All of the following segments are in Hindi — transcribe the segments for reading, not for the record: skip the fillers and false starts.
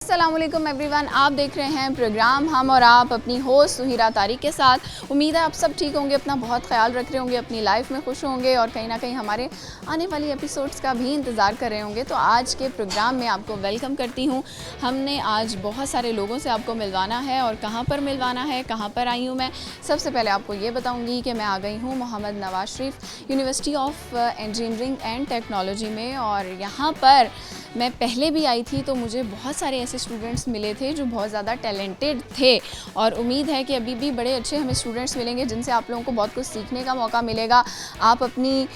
अस्सलामुअलैकुम एवरीवन, आप देख रहे हैं प्रोग्राम हम और आप अपनी होस्ट सुहिरा तारिक के साथ। उम्मीद है आप सब ठीक होंगे, अपना बहुत ख्याल रख रहे होंगे, अपनी लाइफ में खुश होंगे और कहीं ना कहीं हमारे आने वाली एपिसोड्स का भी इंतज़ार कर रहे होंगे। तो आज के प्रोग्राम में आपको वेलकम करती हूँ। हमने आज बहुत सारे लोगों से आपको मिलवाना है और कहाँ पर मिलवाना है, कहाँ पर आई हूँ मैं। सबसे पहले आपको ये बताऊँगी कि मैं आ गई हूँ Mohammad Nawaz Sharif university of engineering and technology में। और यहाँ पर मैं पहले भी आई थी तो मुझे बहुत सारे ऐसे स्टूडेंट्स मिले थे जो बहुत ज़्यादा टैलेंटेड थे और उम्मीद है कि अभी भी बड़े अच्छे हमें स्टूडेंट्स मिलेंगे जिनसे आप लोगों को बहुत कुछ सीखने का मौका मिलेगा। आप अपनी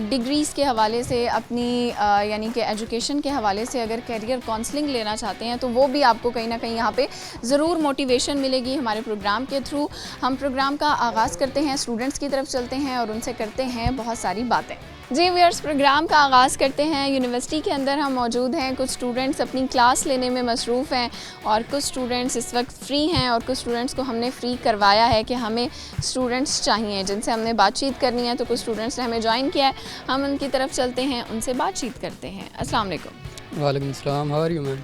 डिग्रीज़ के हवाले से, अपनी यानी कि एजुकेशन के हवाले से अगर करियर काउंसलिंग लेना चाहते हैं तो वो भी आपको कहीं ना कहीं यहाँ पे ज़रूर मोटिवेशन मिलेगी हमारे प्रोग्राम के थ्रू। हम प्रोग्राम का आगाज़ करते हैं, स्टूडेंट्स की तरफ चलते हैं और उनसे करते हैं बहुत सारी बातें। जी व्यूअर्स, प्रोग्राम का आगाज़ करते हैं। यूनिवर्सिटी के अंदर हम मौजूद हैं। कुछ स्टूडेंट्स अपनी क्लास लेने में मसरूफ़ हैं और कुछ स्टूडेंट्स इस वक्त फ़्री हैं और कुछ स्टूडेंट्स को हमने फ़्री करवाया है कि हमें स्टूडेंट्स चाहिए जिनसे हमने बातचीत करनी है। तो कुछ स्टूडेंट्स ने हमें ज्वाइन किया है, हम उनकी तरफ चलते हैं, उनसे बातचीत करते हैं। अस्सलाम वालेकुम। वालेकुम अस्सलाम, how are you ma'am?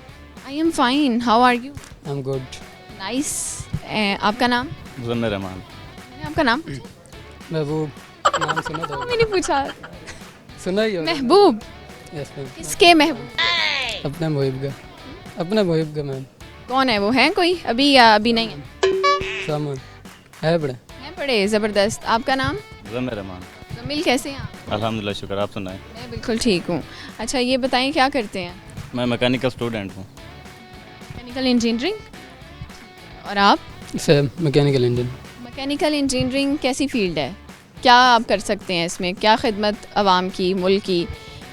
I am fine, how are you? I am good. Nice. आपका नाम? ज़मीर रहमान। मैंने आपका नाम महबूब नाम सुना था? मैंने पूछा। सुना ही होगा। महबूब? Yes ma'am. किसके महबूब? अपने मुहिब का, अपने मुहिब का मैम। कौन है वो? है कोई अभी या अभी नहीं है? सामान है बड़े। हैं बड़े ज़बरदस्त। आपका नाम? ज़मीर रहमान। जमील, कैसे हैं आप? अल्हम्दुलिल्लाह, शुक्र। आप सुनाएं? मैं बिल्कुल ठीक हूँ। अच्छा ये बताएं क्या करते हैं? मैं मैकेनिकल स्टूडेंट हूँ। Mechanical engineering. और आप? इसे मैकेनिकल इंजन। मैकेनिकल इंजीनियरिंग कैसी फील्ड है? क्या आप कर सकते हैं इसमें? क्या खिदमत आवाम की, मुल्क की,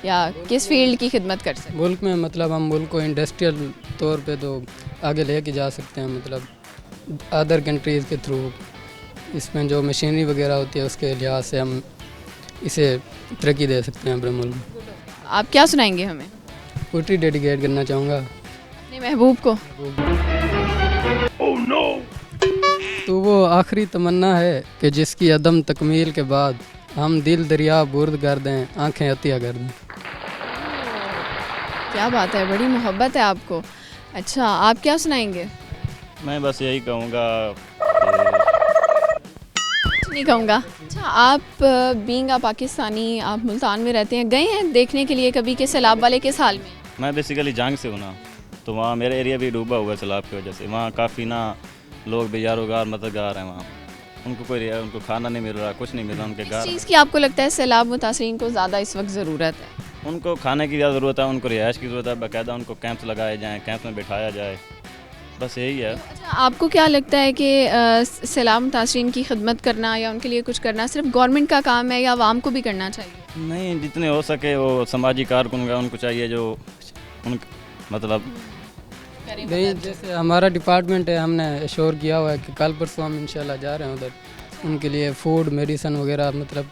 या किस फील्ड की खिदमत कर सकते हैं? मुल्क में मतलब हम मुल्क को इंडस्ट्रियल तौर पे तो आगे लेके जा सकते हैं, मतलब अदर कंट्रीज़ के थ्रू। इसमें जो मशीनरी वगैरह होती है उसके लिहाज से हम इसे तरक्की दे सकते हैं अपने मुल्क में। आप क्या सुनाएंगे हमें? पोइट्री डेडिकेट करना चाहूँगा अपने महबूब को। तो वो आखिरी तमन्ना है कि जिसकी अदम तकमील के बाद हम दिल दरिया बुर्द कर दें, आंखें अतिया कर दें। क्या बात है, बड़ी मोहब्बत है आपको। अच्छा आप क्या सुनाएंगे? मैं बस यही कहूँगा नहीं कहूँगा। अच्छा आप बीइंग अ पाकिस्तानी, आप मुल्तान में रहते हैं, गए हैं देखने के लिए कभी कि सैलाब वाले के साल में? मैं बेसिकली जंग से हूँ ना, तो वहाँ मेरा एरिया भी डूबा हुआ है सैलाब की वजह से। वहाँ काफ़ी ना लोग बेजारोगार मददगार हैं। वहाँ उनको खाना नहीं मिल रहा, कुछ नहीं मिल रहा उनके इस घर। चीज़ की आपको लगता है सैलाब मुतासरीन को ज़्यादा इस वक्त ज़रूरत है? उनको खाने की ज़्यादा ज़रूरत है, उनको रिहाइश की ज़रूरत है। बाकायदा उनको कैंप्स लगाए जाएँ, कैंप्स में बिठाया जाए, बस यही है। अच्छा आपको क्या लगता है कि सैलाब मुतासरीन की खिदमत करना या उनके लिए कुछ करना सिर्फ गवर्नमेंट का काम है या आवाम को भी करना चाहिए? नहीं, जितने हो सके वो समाजी कारकुन का उनको चाहिए जो उन मतलब नहीं, जैसे हमारा डिपार्टमेंट है, हमने एश्योर किया हुआ है कि कल परसों हम इंशाल्लाह जा रहे हैं उधर, उनके लिए फूड, मेडिसन वगैरह, मतलब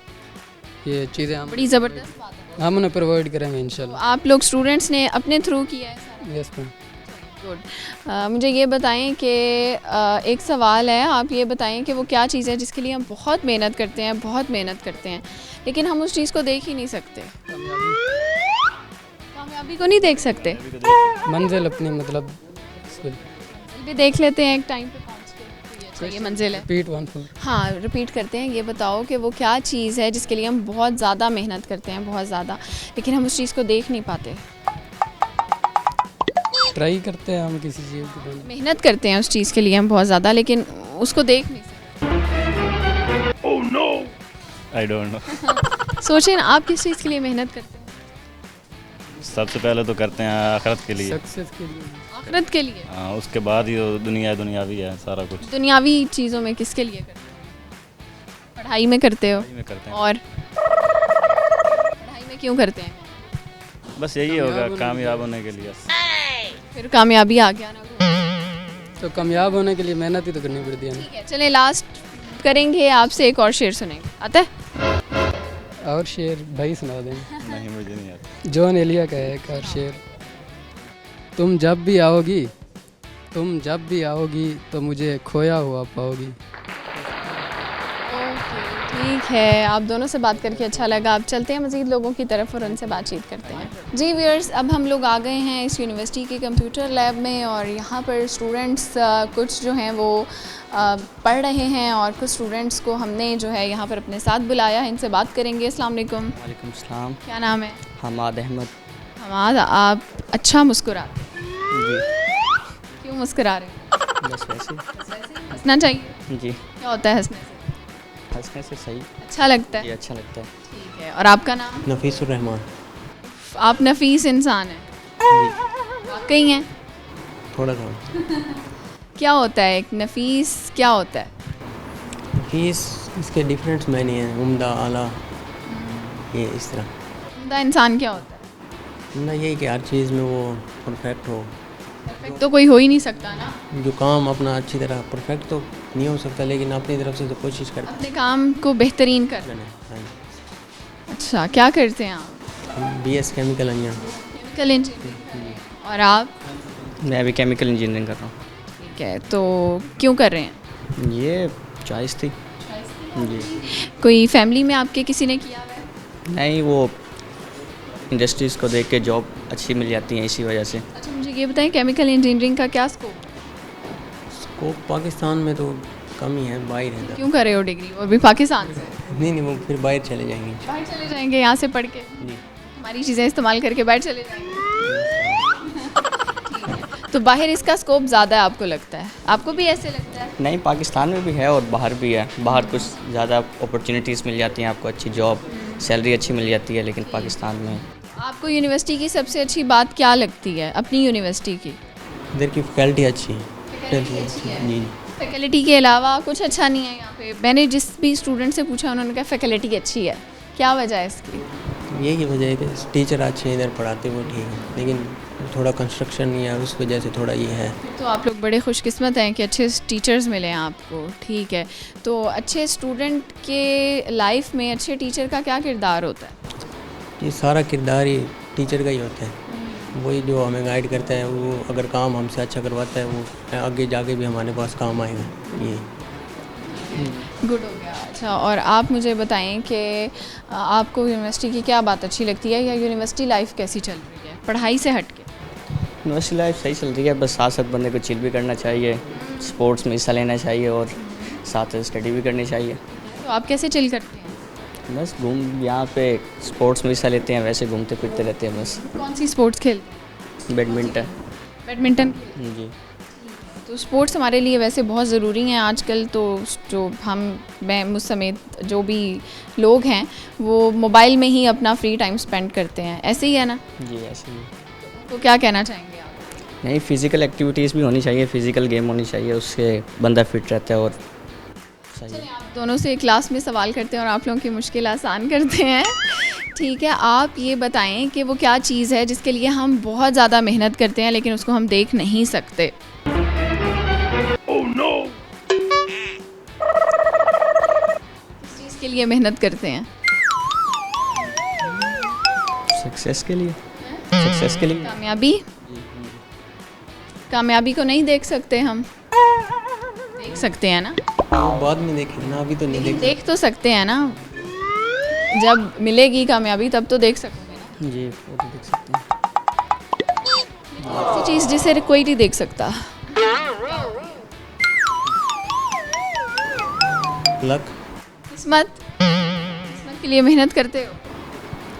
ये चीज़ें हम बड़ी ज़बरदस्त बात है। हम उन्हें प्रोवाइड करेंगे तो इंशाल्लाह। आप लोग स्टूडेंट्स ने अपने थ्रू किया है सारा? Yes ma'am. गुड। मुझे ये बताएं कि एक सवाल है, आप ये बताएं कि वो क्या चीज़ है जिसके लिए हम बहुत मेहनत करते हैं, बहुत मेहनत करते हैं, लेकिन हम उस चीज़ को देख ही नहीं सकते। कामयाबी को नहीं देख सकते? मंजिल अपनी, मतलब भी देख लेते हैं एक टाइम पे पहुंच के। अच्छा ये मंजिल है। Repeat one full. हाँ रिपीट करते हैं। ये बताओ कि वो क्या चीज़ है जिसके लिए हम बहुत ज़्यादा मेहनत करते हैं, बहुत ज़्यादा, लेकिन हम उस चीज़ को देख नहीं पाते। ट्राई करते हैं हम किसी चीज़ की, मेहनत करते हैं उस चीज़ के लिए हम बहुत ज़्यादा, लेकिन उसको देख नहीं सकते। Oh no, I don't know. सोचें ना, आप किस चीज़ के लिए मेहनत करते हैं? सबसे पहले तो करते हैं आखिरत के लिए। सक्सेस के लिए। आखिरत के लिए? हाँ, उसके बाद ही तो दुनियावी है सारा कुछ। दुनियावी चीज़ों में किसके लिए करते हो? पढ़ाई में करते हो? में करते हैं। और पढ़ाई में क्यों करते हैं? बस यही होगा, कामयाब होने के लिए। फिर कामयाबी आ गया ना। तो कामयाब होने के लिए मेहनत ही तो करनी पड़ती है ना। ठीक है, चलें लास्ट करेंगे आपसे एक और शेर सुनेंगे, आता है? और शेर भाई सुना दें। नहीं, मुझे नहीं आता। जॉन एलिया का है एक और शेर। तुम जब भी आओगी तो मुझे खोया हुआ पाओगी। ओके ठीक है, आप दोनों से बात करके अच्छा लगा। अब चलते हैं मज़ीद लोगों की तरफ और उनसे बातचीत करते हैं। जी व्यूअर्स, अब हम लोग आ गए हैं इस यूनिवर्सिटी के कंप्यूटर लैब में और यहाँ पर स्टूडेंट्स कुछ जो हैं वो पढ़ रहे हैं और कुछ स्टूडेंट्स को हमने जो है यहाँ पर अपने साथ बुलाया है। इनसे बात करेंगे। अस्सलाम वालेकुम। वालेकुम सलाम। क्या नाम है? हमाद अहमद। हमाद, आप अच्छा मुस्कुरा, जी क्यों मुस्कुरा रहे हो? बस वैसे हंसना चाहिए। जी, क्या होता है हंसने से? हंसने से सही अच्छा लगता ये है। अच्छा लगता है। ठीक है, और आपका नाम? नफीसुर रहमान। आप नफीस इंसान हैं। जी, वाकई हैं? थोड़ा थोड़ा क्या होता है एक नफीस, क्या होता है? फीस इसके डिफरेंट मायने हैं, उम्दा, आला, ये इस तरह। उम्दा इंसान क्या होता है? उम्दा यही कि हर चीज़ में वो परफेक्ट हो। परफेक्ट तो कोई हो ही नहीं सकता ना। जो काम अपना अच्छी तरह परफेक्ट तो नहीं हो सकता, लेकिन अपनी तरफ से तो कोशिश करते अपने काम को बेहतरीन कर। हैं। हाँ, अच्छा, क्या करते हैं आप? हम BS chemical engineer. Chemical engineering. और आप? मैं अभी केमिकल इंजीनियरिंग कर रहा ठीक है, तो क्यों कर रहे हैं? हूँ। ये चॉइस थी। जी, कोई फैमिली में आपके किसी ने किया हुआ है? नहीं वो इंडस्ट्रीज़ को देख के जॉब अच्छी मिल जाती है इसी वजह से। अच्छा, मुझे ये बताएं केमिकल इंजीनियरिंग का क्या स्कोप? स्कोप पाकिस्तान में तो कम ही है, बाहर है। क्यों कर रहे हो डिग्री, वो भी पाकिस्तान से? नहीं, वो फिर बाहर चले जाएंगे। बाहर चले जाएंगे यहाँ से पढ़ के? जी, हमारी चीज़ें इस्तेमाल करके बाहर चले जाएंगे। ठीक है, तो बाहर इसका स्कोप ज़्यादा है आपको लगता है? आपको भी ऐसे लगता है? नहीं, पाकिस्तान में भी है और बाहर भी है। बाहर कुछ ज़्यादा अपॉर्चुनिटीज़ मिल जाती हैं आपको, अच्छी जॉब, सैलरी अच्छी मिल जाती है, लेकिन पाकिस्तान में आपको यूनिवर्सिटी की सबसे अच्छी बात क्या लगती है, अपनी यूनिवर्सिटी की? इधर की फैकल्टी अच्छी है। फैकल्टी अच्छी है। जी, फैकल्टी के अलावा कुछ अच्छा नहीं है यहाँ पे? मैंने जिस भी स्टूडेंट से पूछा उन्होंने कहा फैकल्टी अच्छी है। क्या वजह है इसकी? यही वजह है कि टीचर अच्छे हैं, इधर पढ़ाते वो ठीक है, लेकिन थोड़ा कंस्ट्रक्शन नहीं है, उस वजह से थोड़ा ये है। तो आप लोग बड़े खुशकिस्मत हैं कि अच्छे टीचर्स मिले हैं आपको। ठीक है, तो अच्छे स्टूडेंट के लाइफ में अच्छे टीचर का क्या किरदार होता है? ये सारा किरदार ही टीचर का ही होता है। वही जो हमें गाइड करता है, वो अगर काम हमसे अच्छा करवाता है, वो आगे जाके भी हमारे पास काम आएगा। ये गुड हो गया। अच्छा, और आप मुझे बताएं कि आपको यूनिवर्सिटी की क्या बात अच्छी लगती है या यूनिवर्सिटी लाइफ कैसी चल रही है पढ़ाई से हट के? यूनिवर्सिटी लाइफ सही चल रही है, बस साथ साथ बंदे को चिल भी करना चाहिए, स्पोर्ट्स में हिस्सा लेना चाहिए और साथ स्टडी भी करनी चाहिए। तो आप कैसे चिल करते हैं? बस यहाँ पे स्पोर्ट्स में हिस्सा लेते हैं, वैसे घूमते फिरते रहते हैं बस। कौन सी स्पोर्ट्स खेलते हैं? बैडमिंटन। बैडमिंटन। जी, तो स्पोर्ट्स हमारे लिए वैसे बहुत ज़रूरी हैं आजकल। तो जो मैं मुझ समेत जो भी लोग हैं वो मोबाइल में ही अपना फ्री टाइम स्पेंड करते हैं, ऐसे ही है ना? जी ऐसे ही। तो क्या कहना चाहेंगे आप? नहीं, फिज़िकल एक्टिविटीज़ भी होनी चाहिए, फिज़िकल गेम होनी चाहिए, उससे बंदा फिट रहता है और सही। चलिए, आप दोनों से क्लास में सवाल करते हैं और आप लोगों की मुश्किल आसान करते हैं। ठीक है, आप ये बताएं कि वो क्या चीज़ है जिसके लिए हम बहुत ज़्यादा मेहनत करते हैं लेकिन उसको हम देख नहीं सकते? किस चीज़ के लिए मेहनत करते हैं? सक्सेस के लिए। सक्सेस के लिए। कामयाबी को नहीं देख सकते हम? देख सकते हैं ना? वो बाद में देखेंगे ना, अभी तो नहीं देख। देख तो सकते हैं ना, जब मिलेगी कामयाबी तब तो देख सकोगे ना। जी, वो तो देख सकते हैं। ऐसी चीज़ जिसे कोई नहीं देख सकता। लक। किस्मत। किस्मत के लिए मेहनत करते हो?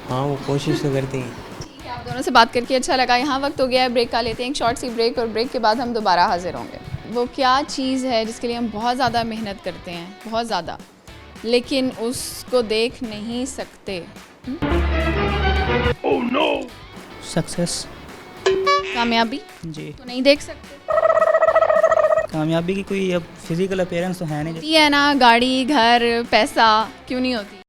हाँ, वो कोशिश तो करते हैं। ठीक है, आप दोनों से बात करके अच्छा लगा। यहाँ वक्त हो गया है ब्रेक का, लेते हैं एक शॉर्ट सी ब्रेक और ब्रेक के बाद हम दोबारा हाजिर होंगे। वो क्या चीज़ है जिसके लिए हम बहुत ज़्यादा मेहनत करते हैं, बहुत ज़्यादा, लेकिन उसको देख नहीं सकते? सक्सेस। कामयाबी जी, तो नहीं देख सकते? कामयाबी की कोई अब फिजिकल अपीयरेंस तो है नहीं। होती है ना, गाड़ी, घर, पैसा, क्यों नहीं होती?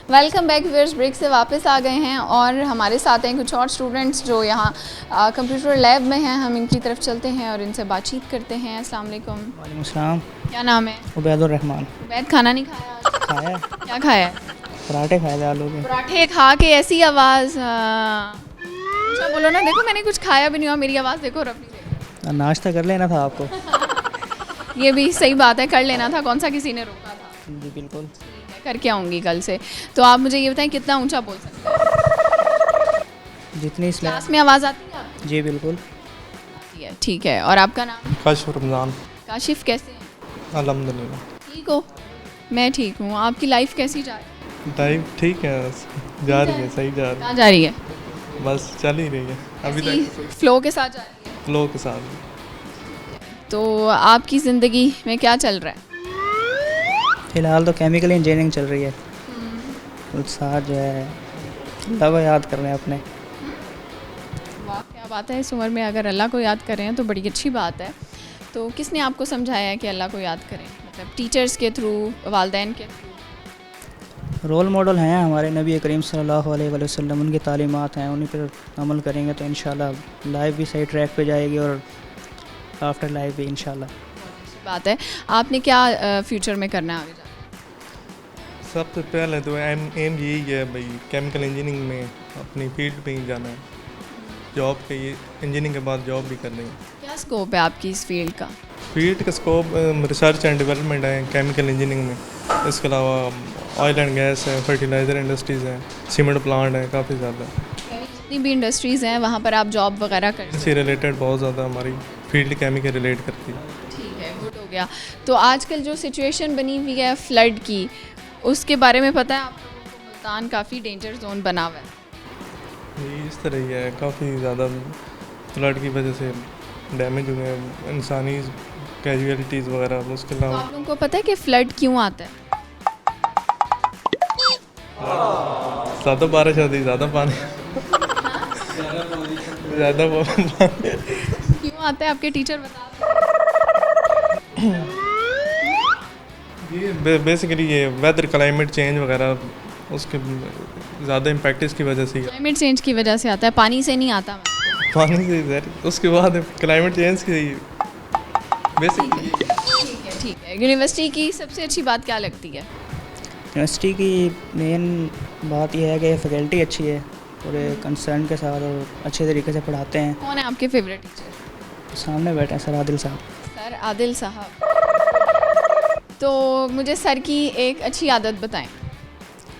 वेलकम बैक व्यूअर्स, ब्रेक से वापस आ गए हैं और हमारे साथ हैं कुछ और स्टूडेंट्स जो यहाँ कंप्यूटर लैब में हैं। हम इनकी तरफ चलते हैं और इनसे बातचीत करते हैं। अस्सलाम वालेकुम। वालेकुम सलाम। क्या नाम है? उबैदुर रहमान। उबैद, खाना नहीं खाया आज? खाया है, क्या खाया है? पराठे खाए थे आलू के। पराठे खा के ऐसी आवाज़, अच्छा बोलो ना। देखो मैंने कुछ खाया भी नहीं हुआ, मेरी आवाज़ देखो और अपनी देखो। नाश्ता कर लेना था आपको। ये भी सही बात है, कर लेना था, कौन सा किसी ने रोका था। जी बिल्कुल। ठीक है, करके आऊँगी कल से। तो आप मुझे ये बताएं कितना ऊंचा बोल सकते हैं? जितनी स्लैब। क्लास में आवाज़ आती है आपको? जी बिल्कुल। ठीक है, और आपका नाम? काशिफ रमज़ान। काशिफ, कैसे हैं? अल्हम्दुलिल्लाह। ठीक हो? मैं ठीक हूँ। आपकी लाइफ कैसी जा रही है? लाइफ ठीक है, जा रही है, सही जा रही कहाँ जा रही है? है, बस चल ही रही है अभी ऐसी तक फ्लो के साथ जा रही है? फ्लो के साथ। तो आपकी ज़िंदगी में क्या चल रहा है? फ़िलहाल तो केमिकल इंजीनियरिंग चल रही है। उस साथ जो है अल्लाह को याद कर रहे हैं अपने। वाह, क्या बात है। इस उम्र में अगर अल्लाह को याद करें तो बड़ी अच्छी बात है। तो किसने आपको समझाया है कि अल्लाह को याद करें? मतलब टीचर्स के थ्रू, वालिदैन के थ्रू? रोल मॉडल हैं हमारे नबी करीम सल्लल्लाहु अलैहि वसल्लम, उनकी तालीमात हैं, उन्हीं पर अमल करेंगे तो इंशाल्लाह लाइफ भी सही ट्रैक पे जाएगी और आफ्टर लाइफ भी इंशाल्लाह। अच्छी बात है। आपने क्या फ्यूचर में करना है आगे जाकर? सबसे पहले तो एम यही है भाई, केमिकल इंजीनियरिंग में अपनी फील्ड पे ही जाना है, जॉब के ये इंजीनियरिंग के बाद जॉब भी करनी है। क्या स्कोप है आपकी इस फील्ड का? फील्ड का स्कोप रिसर्च एंड डेवलपमेंट है केमिकल इंजीनियरिंग में। इसके अलावा ऑयल एंड गैस है, फर्टिलाइज़र इंडस्ट्रीज़ हैं, सीमेंट प्लांट है, काफ़ी ज़्यादा। जितनी भी इंडस्ट्रीज़ हैं वहाँ पर आप जॉब वगैरह कर इससे रिलेटेड बहुत ज़्यादा हमारी फील्ड केमिकल रिलेट करती है। ठीक है, गुड हो गया। तो आजकल जो सिचुएशन बनी हुई है फ्लड की, उसके बारे में पता है आप लोगों को? मुल्तान काफ़ी डेंजर जोन बना हुआ है। ये इस तरह ही है, काफ़ी ज़्यादा फ्लड की वजह से डैमेज हुए हैं, इंसानी कैजुअलिटीज़ वगैरह। उसके तो अलावा आप लोगों को पता है कि फ्लड क्यों आता है? ज़्यादा बारिश आती, ज़्यादा पानी ज़्यादा पानी। क्यों आता है आपके टीचर बता? ये बेसिकली ये वेदर क्लाइमेट चेंज वगैरह, उसके ज़्यादा इम्पैक्ट इसकी वजह से ही है। क्लाइमेट चेंज की वजह से आता है, पानी से नहीं आता। पानी से उसके बाद क्लाइमेट चेंज की बेसिकली। ठीक है। यूनिवर्सिटी की सबसे अच्छी बात क्या लगती है? यूनिवर्सिटी की मेन बात यह है कि फैकल्टी अच्छी है, पूरे कंसर्न के साथ और अच्छे तरीके से पढ़ाते हैं। कौन है आपके फेवरेट टीचर? सामने बैठे हैं सर आदिल साहब। सर आदिल साहब। तो मुझे सर की एक अच्छी आदत बताएं।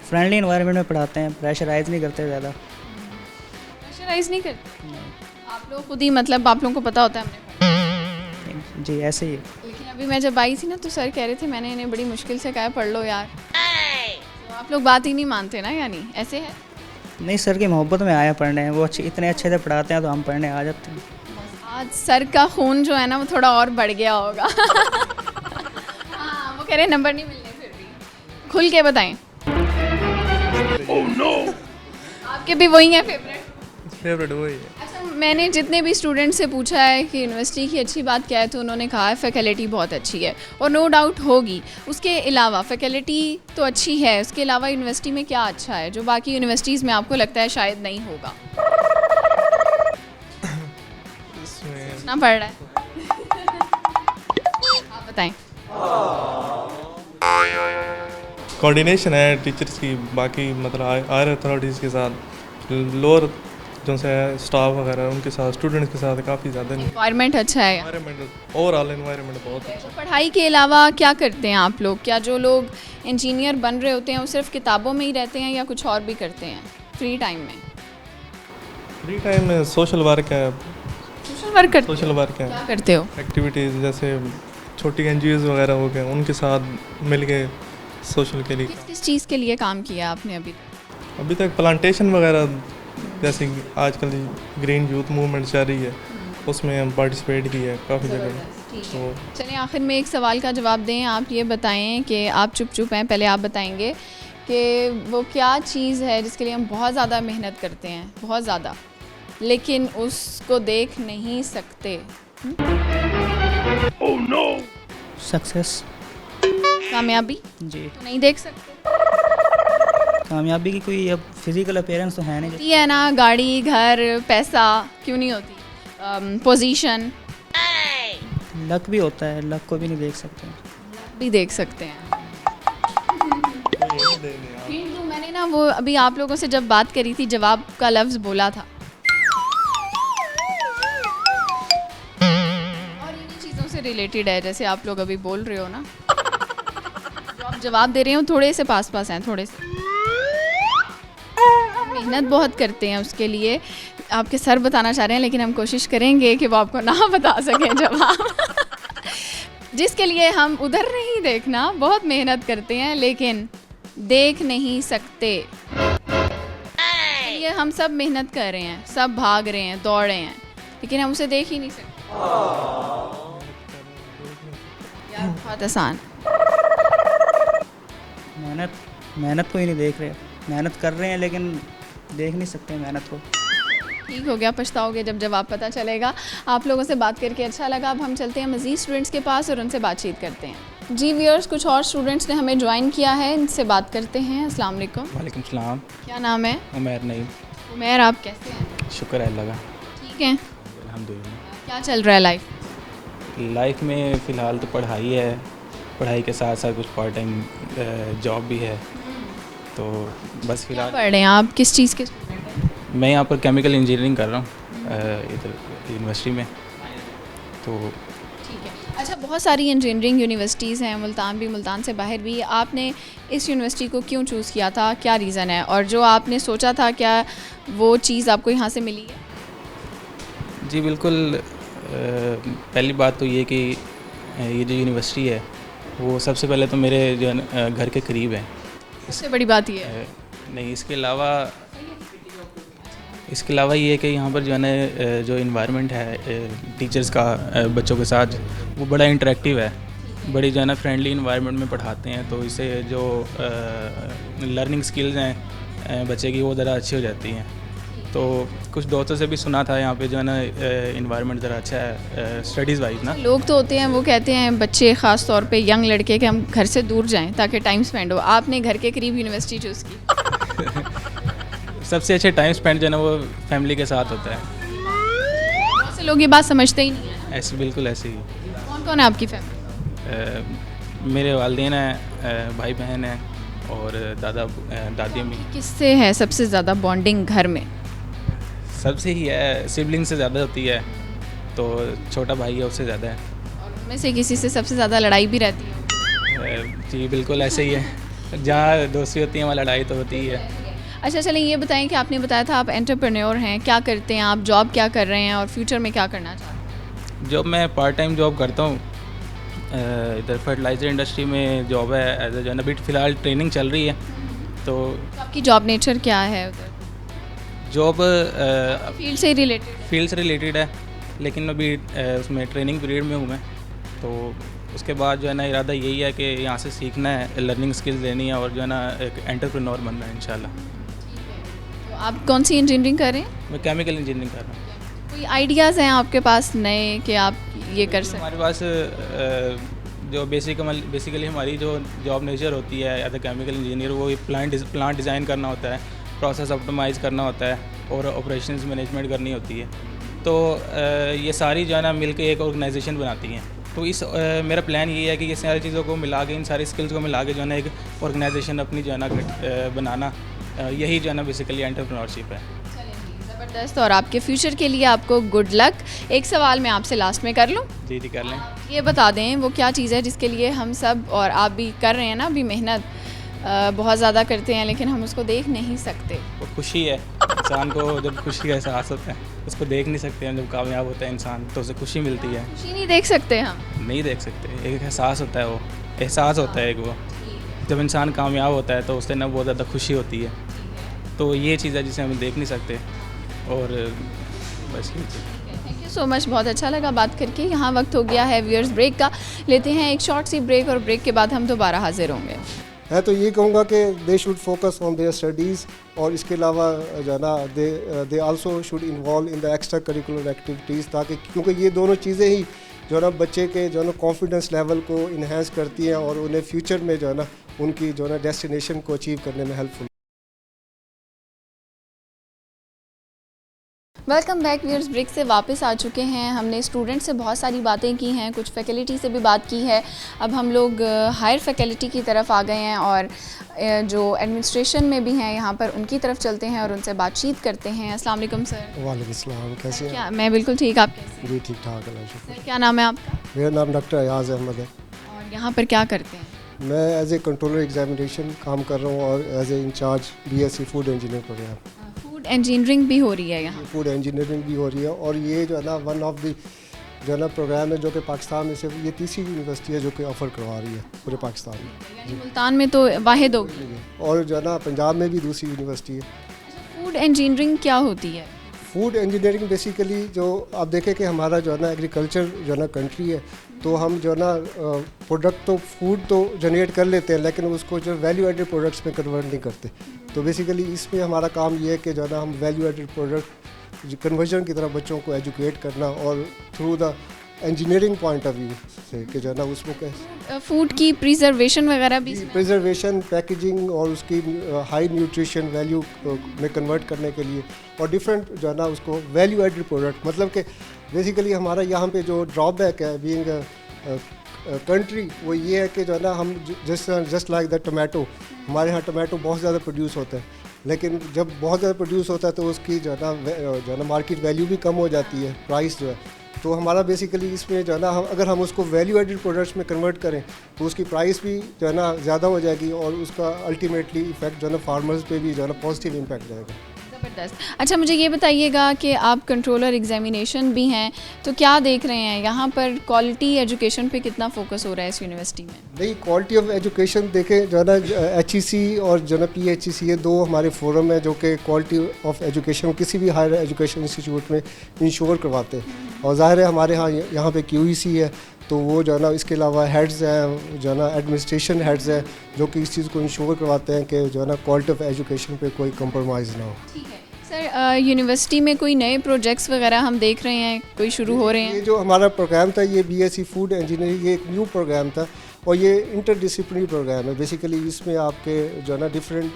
फ्रेंडली इन्वायरमेंट में पढ़ाते हैं, प्रेशराइज नहीं करते ज़्यादा। प्रेशराइज नहीं करते आप लोग खुद ही, मतलब आप लोगों को पता होता है हमने पढ़ा। जी ऐसे ही। लेकिन अभी मैं जब आई थी ना तो सर कह रहे थे, मैंने इन्हें बड़ी मुश्किल से कहा पढ़ लो यार। तो आप लोग बात ही नहीं मानते ना, यानी ऐसे है? नहीं, सर की मोहब्बत में आया पढ़ने हैं, वो इतने अच्छे से पढ़ाते हैं तो हम पढ़ने आ जाते हैं। आज सर का खून जो है ना वो थोड़ा और बढ़ गया होगा। हाँ, वो कह रहे नंबर नहीं मिलने, फिर भी खुल के बताएं। आपके भी वही हैं फेवरेट? वही है। अच्छा, मैंने जितने भी स्टूडेंट से पूछा है कि यूनिवर्सिटी की अच्छी बात क्या है, तो उन्होंने कहा है फैकल्टी बहुत अच्छी है, और नो डाउट होगी। उसके अलावा फैकल्टी तो अच्छी है, उसके अलावा यूनिवर्सिटी में क्या अच्छा है जो बाकी यूनिवर्सिटीज़ में आपको लगता है शायद नहीं होगा? ना पड़ रहा है। आप बताएं। कोऑर्डिनेशन है टीचर्स की बाकी मतलब हायर अथॉरिटीज़ के साथ, लोअर जो से स्टाफ वगैरह उनके साथ, स्टूडेंट्स के साथ काफ़ी ज़्यादा एनवायरनमेंट अच्छा है। एनवायरनमेंट, ओवरऑल एनवायरनमेंट बहुत अच्छा है। पढ़ाई के अलावा क्या करते हैं आप लोग? क्या जो लोग इंजीनियर बन रहे होते हैं वो सिर्फ किताबों में ही रहते हैं या कुछ और भी करते हैं फ्री टाइम में? फ्री टाइम में सोशल वर्क है। सोशल वर्क करते सोशल वर्क है, क्या करते हो? एक्टिविटीज़ जैसे छोटी NGOs वगैरह हो गए, उनके साथ मिल के सोशल के लिए। किस किस चीज़ के लिए काम किया आपने अभी तक? अभी तक प्लांटेशन वगैरह, जैसे आजकल ग्रीन यूथ मूवमेंट चल रही है, उसमें हम पार्टिसिपेट किया है काफ़ी जगह। तो चलिए आखिर में एक सवाल का जवाब दें। आप ये बताएं कि आप चुप हैं, पहले आप बताएंगे कि वो क्या चीज़ है जिसके लिए हम बहुत ज़्यादा मेहनत करते हैं, बहुत ज़्यादा, लेकिन उसको देख नहीं सकते? सक्सेस। कामयाबी जी, तो नहीं देख सकते? कामयाबी की कोई अब फिजिकल अपीयरेंस तो है नहीं। होती है ना, गाड़ी, घर, पैसा, क्यों नहीं होती? पोजीशन लक भी होता है, लक को भी नहीं देख सकते। भी देख सकते हैं। हिंट दूं, मैंने ना वो अभी आप लोगों से जब बात करी थी जवाब का लफ्ज़ बोला था, और इन्हीं चीज़ों से रिलेटेड है, जैसे आप लोग अभी बोल रहे हो ना, जो आप जवाब दे रहे हो थोड़े से पास पास हैं, थोड़े से मेहनत बहुत करते हैं उसके लिए। आपके सर बताना चाह रहे हैं, लेकिन हम कोशिश करेंगे कि वो आपको ना बता सकें जवाब जिसके लिए हम उधर नहीं देखना, बहुत मेहनत करते हैं लेकिन देख नहीं सकते। ये हम सब मेहनत कर रहे हैं, सब भाग रहे हैं, दौड़ रहे हैं, लेकिन हम उसे देख ही नहीं सकते। यार बहुत आसान। मेहनत को ही नहीं देख रहे, मेहनत कर रहे हैं लेकिन देख नहीं सकते मेहनत को। ठीक हो गया, पछताओगे जब जवाब पता चलेगा। आप लोगों से बात करके अच्छा लगा। अब हम चलते हैं मज़ीद स्टूडेंट्स के पास और उनसे बातचीत करते हैं। जी व्यूअर्स, कुछ और स्टूडेंट्स ने हमें ज्वाइन किया है, इनसे बात करते हैं। अस्सलाम वालेकुम। वालेकुम सलाम। क्या नाम है? उमैर नईम। उमैर, आप कैसे हैं? शुक्र है अल्लाह का, ठीक हैं। अल्हम्दुलिल्लाह। क्या चल रहा है लाइफ में फ़िलहाल तो पढ़ाई है, पढ़ाई के साथ साथ कुछ पार्ट टाइम जॉब भी है, तो बस क्या फ़िलहाल पढ़ रहे हैं आप? किस चीज़ के स्टूडेंट हैं? मैं यहाँ पर केमिकल इंजीनियरिंग कर रहा हूँ इधर यूनिवर्सिटी में, तो ठीक है। अच्छा, बहुत सारी इंजीनियरिंग यूनिवर्सिटीज़ हैं, मुल्तान भी, मुल्तान से बाहर भी। आपने इस यूनिवर्सिटी को क्यों चूज़ किया था, क्या रीज़न है? और जो आपने सोचा था, क्या वो चीज़ आपको यहाँ से मिली है? जी बिल्कुल। पहली बात तो ये कि ये जो यूनिवर्सिटी है वो सबसे पहले तो मेरे जो है ना, घर के करीब है। सबसे बड़ी बात ये है। नहीं, इसके अलावा ये है कि यहाँ पर जो है ना जो इन्वायरमेंट है टीचर्स का बच्चों के साथ, वो बड़ा इंटरेक्टिव है, बड़ी जो है ना फ्रेंडली इन्वायरमेंट में पढ़ाते हैं, तो इससे जो लर्निंग स्किल्स हैं बच्चे की वो ज़रा अच्छी हो जाती हैं। तो कुछ दोस्तों से भी सुना था यहाँ पे जो है ना इन्वायरमेंट ज़रा अच्छा है स्टडीज़ वाइज ना। लोग तो होते हैं वो कहते हैं, बच्चे ख़ास तौर पे यंग लड़के, कि हम घर से दूर जाएं ताकि टाइम स्पेंड हो। आपने घर के करीब यूनिवर्सिटी चूज़ की। सबसे अच्छे टाइम स्पेंड जो है ना वो फैमिली के साथ होता है। बहुत से लोग ये बात समझते ही नहीं है। ऐसे बिल्कुल ऐसे ही। कौन कौन है आपकी फैमिली? मेरे वालिदैन हैं, भाई बहन हैं और दादी अम्मी। किससे है सबसे ज़्यादा बॉन्डिंग घर में? सबसे ही है, सिबलिंग से ज़्यादा होती है, तो छोटा भाई है उससे ज़्यादा है। और उनमें से किसी से सबसे ज़्यादा लड़ाई भी रहती है? जी बिल्कुल ऐसे ही है, जहाँ दोस्ती होती है वहाँ लड़ाई तो होती ही है। अच्छा, चलें ये बताएं कि आपने बताया था आप एंटरप्रेन्योर हैं, क्या करते हैं आप, जॉब क्या कर रहे हैं और फ्यूचर में क्या करना चाहते हैं? जॉब मैं पार्ट टाइम जॉब करता हूँ, इधर फर्टिलाइज़र इंडस्ट्री में जॉब है एज ए जो है ना, अभी फ़िलहाल ट्रेनिंग चल रही है। तो आपकी जॉब नेचर क्या है उधर? जॉब फील्ड से रिलेटेड? फील्ड से रिलेटेड है, लेकिन अभी उसमें ट्रेनिंग पीरियड में हूँ मैं, तो उसके बाद जो है ना इरादा यही है कि यहाँ से सीखना है, लर्निंग स्किल्स लेनी है और जो है ना एक एंटरप्रेन्योर बनना है इंशाल्लाह। तो आप कौन सी इंजीनियरिंग कर रहे हैं? मैं केमिकल इंजीनियरिंग कर रहा हूँ। कोई आइडियाज़ हैं आपके पास नए कि आप ये कर सकते? हमारे पास जो बेसिकली हमारी जो जॉब नेचर होती है एज ए केमिकल इंजीनियर, वो प्लांट डिज़ाइन करना होता है, प्रोसेस ऑप्टिमाइज़ करना होता है और ऑपरेशंस मैनेजमेंट करनी होती है। तो ये सारी जो है ना मिल के एक ऑर्गेनाइजेशन बनाती हैं। तो इस मेरा प्लान ये है कि ये सारी चीज़ों को मिला के, इन सारी स्किल्स को मिला के जो है ना एक ऑर्गेनाइजेशन अपनी जो है ना बनाना, यही जो है ना बेसिकली एंटरप्रेन्योरशिप है। ज़बरदस्त। और आपके फ्यूचर के लिए आपको गुड लक। एक सवाल मैं आपसे लास्ट में कर लूँ? जी कर लें। ये बता दें वो क्या चीज़ है जिसके लिए हम सब और आप भी कर रहे हैं ना, अभी मेहनत बहुत ज़्यादा करते हैं लेकिन हम उसको देख नहीं सकते? वो खुशी है, इंसान को जब खुशी का एहसास होता है, उसको देख नहीं सकते हैं। जब कामयाब होता है इंसान तो उसे खुशी मिलती है। खुशी नहीं देख सकते हम? नहीं देख सकते, एक एहसास होता है, वो एहसास होता है एक। वो जब इंसान कामयाब होता है तो उससे ना बहुत ज़्यादा खुशी होती है। तो ये चीज़ है जिसे हम देख नहीं सकते। और बस ये थैंक यू सो मच, बहुत अच्छा लगा बात करके। यहाँ वक्त हो गया है व्यूअर्स ब्रेक का, लेते हैं एक शॉर्ट सी ब्रेक और ब्रेक के बाद हम दोबारा हाजिर होंगे। मैं तो ये कहूँगा कि they should focus on their studies, और इसके अलावा जो है ना they also should involve in the extra curricular activities, ताकि क्योंकि ये दोनों चीज़ें ही जो है ना बच्चे के जो है ना कॉन्फिडेंस लेवल को इन्हेंस करती हैं और उन्हें फ्यूचर में जो है ना उनकी जो है ना डेस्टिनेशन को अचीव करने में helpful. Welcome back viewers. Break से वापस आ चुके हैं। हमने स्टूडेंट से बहुत सारी बातें की हैं, कुछ फैकल्टी से भी बात की है। अब हम लोग हायर फैकल्टी की तरफ आ गए हैं और जो एडमिनिस्ट्रेशन में भी हैं यहाँ पर उनकी तरफ चलते हैं और उनसे बातचीत करते हैं। अस्सलाम वालेकुम सर। वालेकुम सलाम, कैसे हैं? क्या मैं बिल्कुल ठीक, आप कैसे? जी ठीक ठाक, अल्लाह शुक्र। सर क्या नाम है आपका मेरा नाम डॉक्टर अयाज अहमद है। और यहाँ पर क्या करते हैं? मैं एज ए कंट्रोलर एग्जामिनेशन काम कर रहा हूँ और as a incharge BSc food engineer programme. Food engineering भी हो रही है यहाँ? फूड इंजीनियरिंग भी हो रही है और ये जो है ना वन ऑफ द जो है ना प्रोग्राम है जो कि पाकिस्तान में से ये तीसरी यूनिवर्सिटी है जो कि ऑफ़र करवा रही है पूरे पाकिस्तान में। यानी मुल्तान में तो वाहिद होगी और जो है ना पंजाब में भी दूसरी यूनिवर्सिटी है। फूड इंजीनियरिंग क्या होती है? फूड इंजीनियरिंग बेसिकली जो आप देखें कि हमारा जो है ना एग्रीकल्चर जो है ना कंट्री है, तो हम जो है ना प्रोडक्ट तो फूड तो जनरेट कर लेते हैं लेकिन उसको जो वैल्यू एडेड प्रोडक्ट्स में कन्वर्ट नहीं करते। तो बेसिकली इसमें हमारा काम ये है कि जो है ना हम वैल्यू एडेड प्रोडक्ट कन्वर्जन की तरफ बच्चों को एजुकेट करना और through the engineering point of view से कि जो है ना उसमें कैसे फूड की प्रिजर्वेशन वगैरह भी? प्रिजर्वेशन, पैकेजिंग और उसकी हाई न्यूट्रिशन वैल्यू में कन्वर्ट करने के लिए और डिफरेंट जो है ना उसको वैल्यू एडेड प्रोडक्ट, मतलब कि बेसिकली हमारा यहाँ पे जो ड्रॉबैक है बीइंग कंट्री वो ये है कि जो है ना हम जस्ट लाइक द टमाटो, हमारे यहाँ टमाटो बहुत ज़्यादा प्रोड्यूस होता है लेकिन जब बहुत ज़्यादा प्रोड्यूस होता है तो उसकी जो है ना मार्केट वैल्यू भी कम हो जाती है, प्राइस जो है। तो हमारा बेसिकली इसमें जो है ना अगर हम उसको वैल्यू एडेड प्रोडक्ट्स में कन्वर्ट करें तो उसकी प्राइस भी जो है ना ज़्यादा हो जाएगी और उसका अल्टीमेटली इफेक्ट जो है ना फार्मर्स पे भी जो है ना पॉजिटिव इम्पैक्ट जाएगा। ज़बरदस्त। अच्छा मुझे ये बताइएगा कि आप कंट्रोलर एग्जामिनेशन भी हैं, तो क्या देख रहे हैं यहाँ पर क्वालिटी एजुकेशन पे कितना फोकस हो रहा है इस यूनिवर्सिटी में? नहीं, क्वालिटी ऑफ एजुकेशन देखें जो है ना HEC और जो है ना PHEC ये दो हमारे फोरम है जो कि क्वालिटी ऑफ एजुकेशन किसी भी हायर एजुकेशन इंस्टीट्यूट में इंश्योर करवाते हैं। और ज़ाहिर है हमारे यहाँ पे QEC है तो वो जो है ना इसके अलावा हेड्स हैं जो है ना एडमिनिस्ट्रेशन हेड्स हैं जो कि इस चीज़ को इंश्योर करवाते हैं कि जो है ना क्वालिटी ऑफ एजुकेशन पे कोई कंप्रोमाइज़ ना हो। ठीक है सर, यूनिवर्सिटी में कोई नए प्रोजेक्ट्स वगैरह हम देख रहे हैं, कोई शुरू हो रहे हैं? ये जो हमारा प्रोग्राम था ये BSc फूड इंजीनियरिंग, ये एक न्यू प्रोग्राम था और ये इंटरडिसिप्लिनरी प्रोग्राम है। बेसिकली इसमें आपके जो है ना डिफरेंट